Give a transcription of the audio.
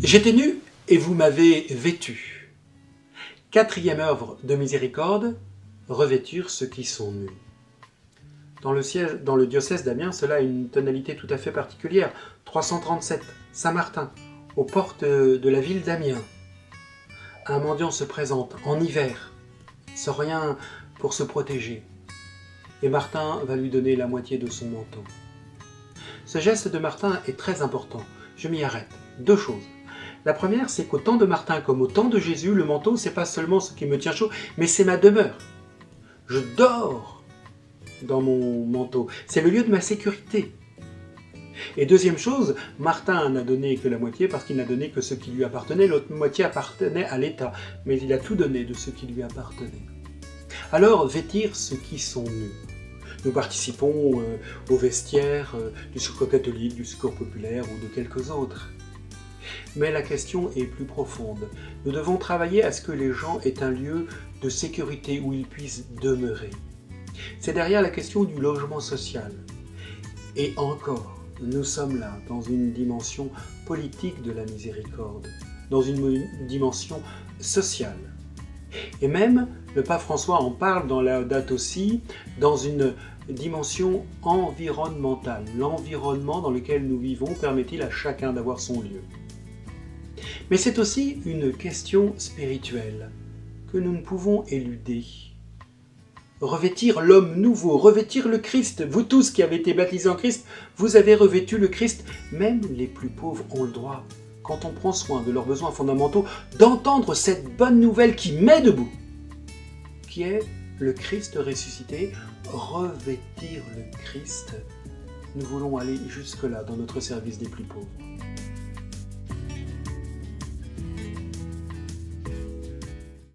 J'étais nu et vous m'avez vêtu. Quatrième œuvre de miséricorde, revêtir ceux qui sont nus. Dans le diocèse d'Amiens, cela a une tonalité tout à fait particulière. 337, Saint-Martin, aux portes de la ville d'Amiens. Un mendiant se présente en hiver, sans rien pour se protéger. Et Martin va lui donner la moitié de son manteau. Ce geste de Martin est très important. Je m'y arrête. Deux choses. La première, c'est qu'au temps de Martin comme au temps de Jésus, le manteau, c'est pas seulement ce qui me tient chaud, mais c'est ma demeure. Je dors dans mon manteau. C'est le lieu de ma sécurité. Et deuxième chose, Martin n'a donné que la moitié parce qu'il n'a donné que ce qui lui appartenait. L'autre moitié appartenait à l'État, mais il a tout donné de ce qui lui appartenait. Alors, vêtir ceux qui sont nus. Nous participons au vestiaire du Secours catholique, du Secours populaire ou de quelques autres. Mais la question est plus profonde. Nous devons travailler à ce que les gens aient un lieu de sécurité où ils puissent demeurer. C'est derrière la question du logement social. Et encore, nous sommes là dans une dimension politique de la miséricorde, dans une dimension sociale. Et même, le pape François en parle dans la date aussi, dans une dimension environnementale. L'environnement dans lequel nous vivons permet-il à chacun d'avoir son lieu? Mais c'est aussi une question spirituelle que nous ne pouvons éluder. Revêtir l'homme nouveau, revêtir le Christ. Vous tous qui avez été baptisés en Christ, vous avez revêtu le Christ. Même les plus pauvres ont le droit, quand on prend soin de leurs besoins fondamentaux, d'entendre cette bonne nouvelle qui met debout, qui est le Christ ressuscité. Revêtir le Christ. Nous voulons aller jusque-là dans notre service des plus pauvres.